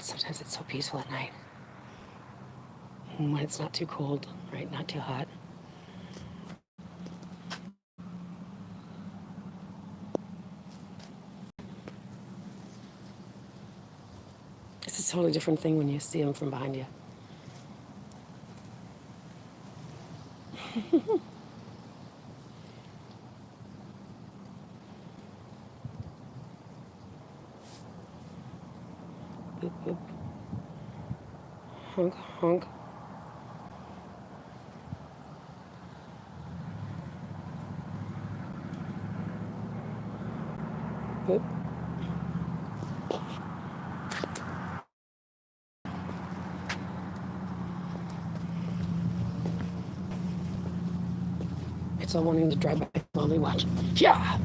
Sometimes it's so peaceful at night. When it's not too cold, right? Not too hot. It's a totally different thing when you see them from behind you. Boop, boop. Honk, honk. Boop. It's all wanting to drive by slowly. Watch. Yeah.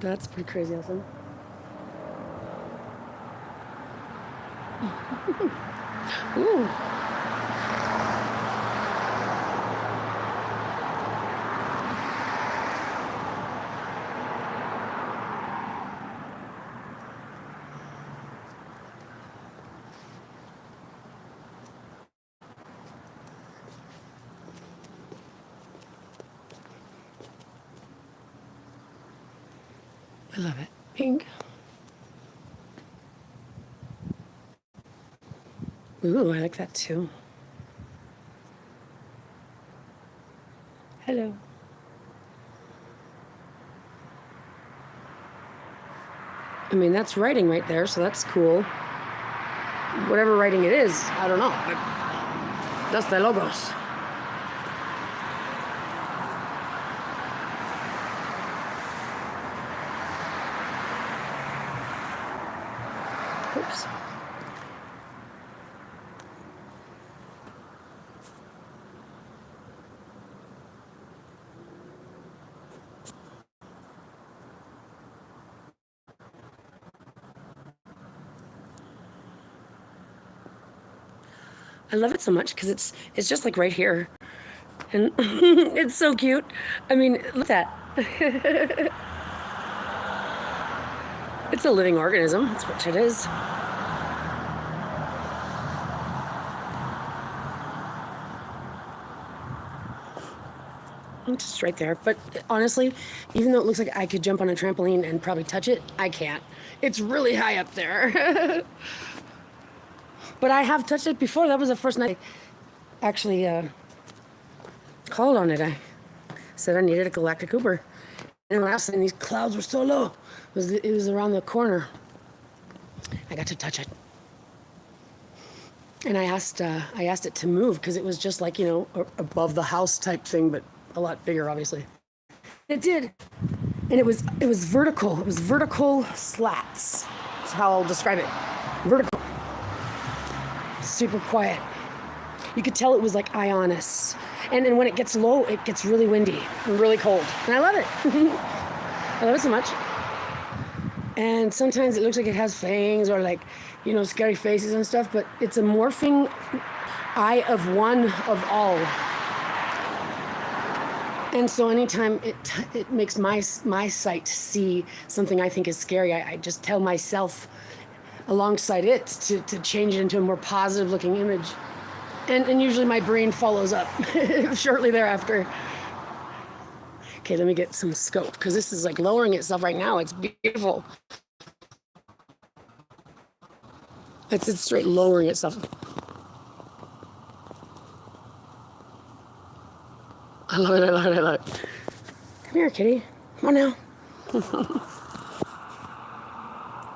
That's pretty crazy, awesome. Ooh. I love it. Pink. Ooh, I like that too. Hello. I mean, that's writing right there, so that's cool. Whatever writing it is, I don't know. But that's the logos. Oops. I love it so much because it's just like right here. And it's so cute. I mean, look at that. It's a living organism. That's what it is. It's just right there. But honestly, even though it looks like I could jump on a trampoline and probably touch it, I can't. It's really high up there. But I have touched it before. That was the first night I actually called on it. I said I needed a galactic Cooper. And last night these clouds were so low. It was around the corner. I got to touch it. And I asked it to move because it was just like, you know, above the house type thing, but a lot bigger, obviously. It did. And it was vertical. It was vertical slats. That's how I'll describe it. Vertical. Super quiet. You could tell it was like Ionis. And then when it gets low, it gets really windy and really cold. And I love it. I love it so much. And sometimes it looks like it has fangs or like, you know, scary faces and stuff, but it's a morphing eye of one of all. And so anytime it makes my sight see something I think is scary, I just tell myself alongside it to change it into a more positive looking image. And usually my brain follows up shortly thereafter. Okay, let me get some scope because this is like lowering itself right now. It's beautiful. It's straight lowering itself. I love it, I love it, I love it. Come here, kitty. Come on now.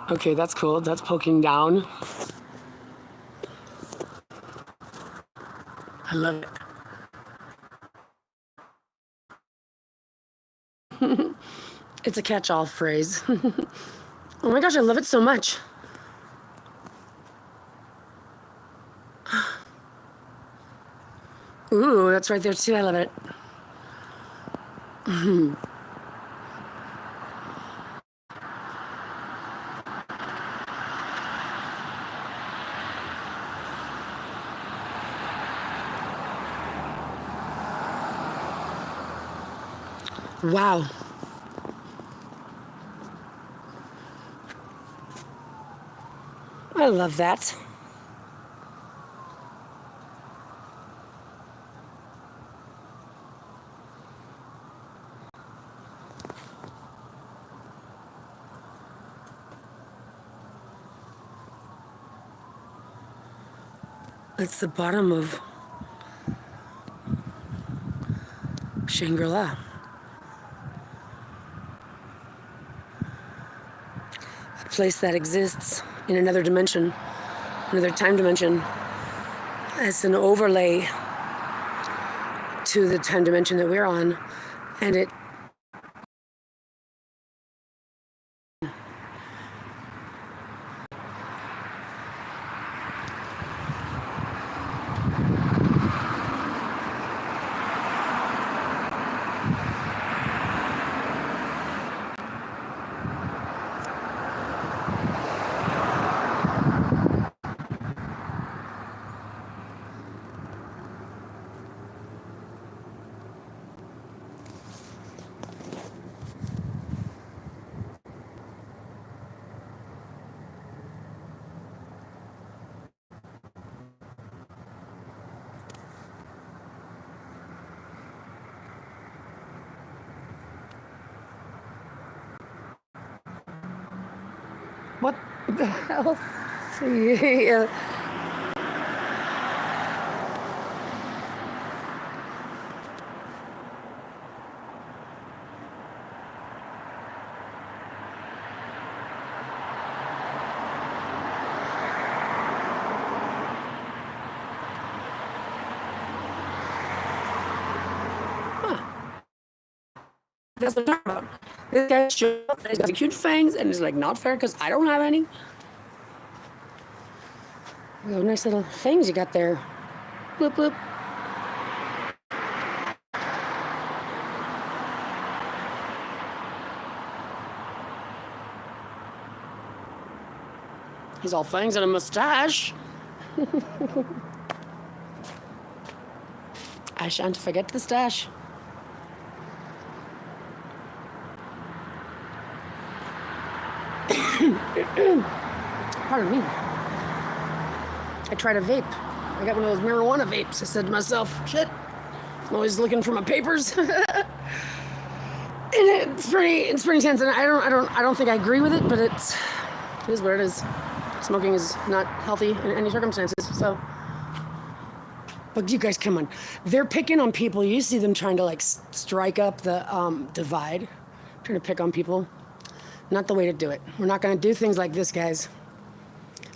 Okay, that's cool. That's poking down. I love it. It's a catch-all phrase. Oh my gosh, I love it so much. Ooh, that's right there too. I love it. Wow. I love that. It's the bottom of Shangri-La. A place that exists in another dimension, another time dimension. It's an overlay to the time dimension that we're on, and it what the hell? Yeah. That's what I'm talking about. This guy shows up and he's got huge fangs and it's like not fair because I don't have any. Oh, nice little fangs you got there. Bloop bloop. He's all fangs and a mustache. I shan't forget the stash. Pardon me. I tried a vape. I got one of those marijuana vapes. I said to myself, shit, I'm always looking for my papers. And it's pretty intense, and I don't think I agree with it, but it is what it is. Smoking is not healthy in any circumstances. So, but you guys, come on, they're picking on people. You see them trying to like strike up the divide, trying to pick on people. Not the way to do it. We're not going to do things like this, guys.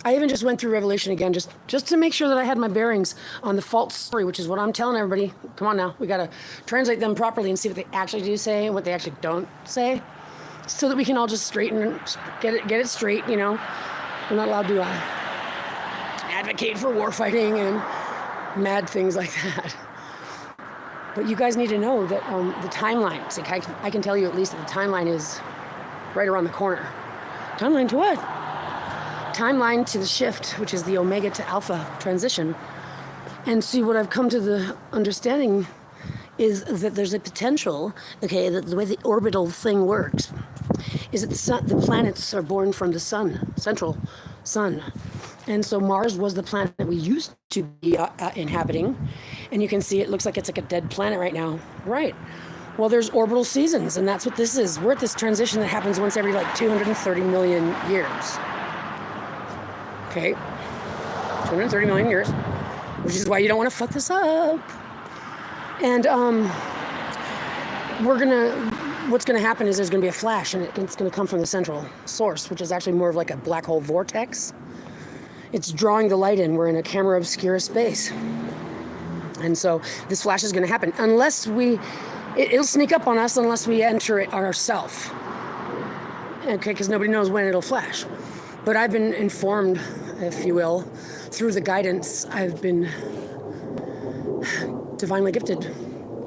I even just went through Revelation again just to make sure that I had my bearings on the false story, which is what I'm telling everybody. Come on now, we got to translate them properly and see what they actually do say and what they actually don't say, so that we can all just straighten, get it straight. You know, we're not allowed to advocate for war fighting and mad things like that. But you guys need to know that the timeline. Like I can tell you at least that the timeline is right around the corner. Timeline to what? Timeline to the shift, which is the omega to alpha transition. And see, what I've come to the understanding is that there's a potential, okay, that the way the orbital thing works is that the planets are born from the sun, central sun. And so Mars was the planet that we used to be inhabiting. And you can see it looks like it's like a dead planet right now. Right. Well, there's orbital seasons, and that's what this is. We're at this transition that happens once every like 230 million years. Okay, 230 million years, which is why you don't want to fuck this up. And what's gonna happen is there's gonna be a flash, and it's gonna come from the central source, which is actually more of like a black hole vortex. It's drawing the light in. We're in a camera obscura space. And so this flash is gonna happen unless it'll sneak up on us unless we enter it ourselves. Okay, because nobody knows when it'll flash. But I've been informed, if you will, through the guidance I've been divinely gifted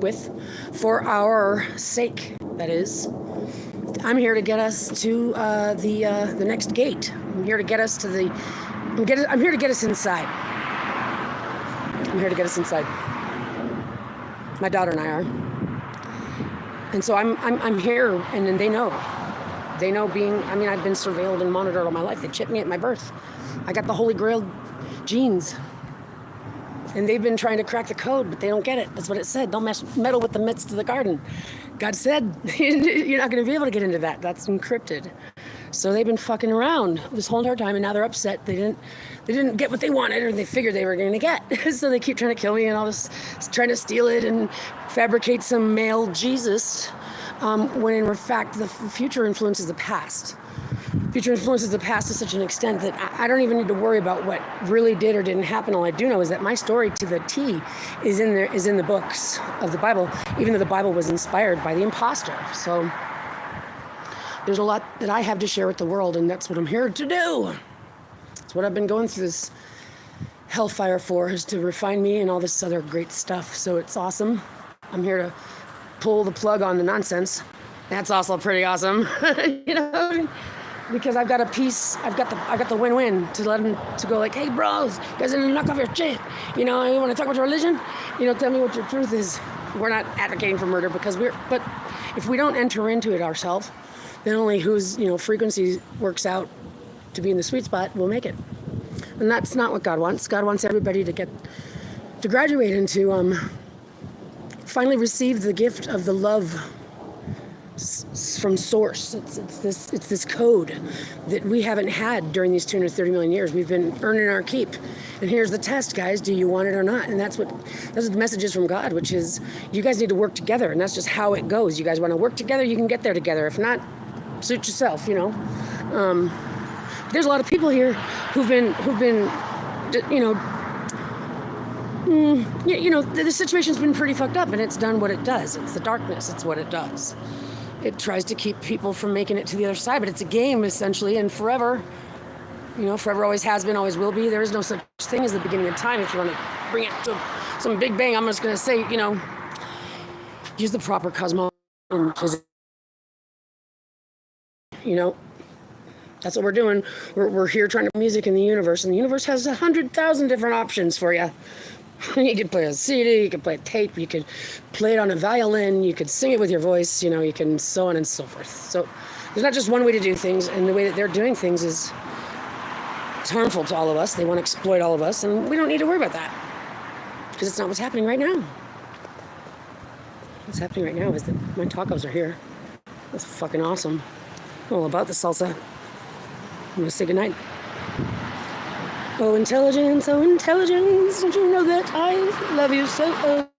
with, for our sake, that is. I'm here to get us to the next gate. I'm here to get us to the. I'm here to get us inside. I'm here to get us inside. My daughter and I are. And so I'm here, and then they know. They know I've been surveilled and monitored all my life. They chipped me at my birth. I got the Holy Grail genes. And they've been trying to crack the code, but they don't get it. That's what it said. Don't meddle with the midst of the garden. God said, you're not going to be able to get into that. That's encrypted. So they've been fucking around this whole entire time, and now they're upset. They didn't get what they wanted, or they figured they were going to get. So they keep trying to kill me and all this, trying to steal it and fabricate some male Jesus, when in fact the future influences the past. Future influences the past to such an extent that I don't even need to worry about what really did or didn't happen. All I do know is that my story to the T is in the books of the Bible, even though the Bible was inspired by the imposter. So there's a lot that I have to share with the world, and that's what I'm here to do. That's what I've been going through this hellfire for, is to refine me and all this other great stuff. So it's awesome. I'm here to pull the plug on the nonsense. That's also pretty awesome. Because I've got a piece, I've got the win-win to let them to go like, hey bros, you guys didn't knock off your shit. You want to talk about your religion? Tell me what your truth is. We're not advocating for murder but if we don't enter into it ourselves, then only whose frequency works out to be in the sweet spot will make it. And that's not what God wants. God wants everybody to graduate and to finally receive the gift of the love from source. It's this code that we haven't had during these 230 million years. We've been earning our keep. And here's the test, guys. Do you want it or not? And that's what the message is from God, which is you guys need to work together. And that's just how it goes. You guys want to work together, you can get there together. If not, suit yourself, There's a lot of people here who've been the situation's been pretty fucked up, and it's done what it does. It's the darkness. It's what it does. It tries to keep people from making it to the other side, but it's a game, essentially, and forever, forever always has been, always will be. There is no such thing as the beginning of time. If you want to bring it to some big bang, I'm just going to say, use the proper cosmology. That's what we're doing. We're here trying to music in the universe, and the universe has 100,000 different options for you. You could play a CD, you could play a tape, you could play it on a violin, you could sing it with your voice, you can so on and so forth. So there's not just one way to do things, and the way that they're doing things is harmful to all of us. They want to exploit all of us, and we don't need to worry about that, because it's not what's happening right now. What's happening right now is that my tacos are here. That's fucking awesome. I'm all about the salsa. I'm going to say goodnight. Oh, intelligence, don't you know that I love you so?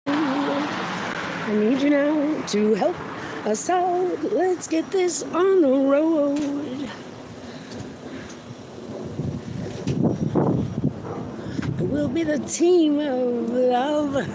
I need you now to help us out. Let's get this on the road. We'll be the team of love.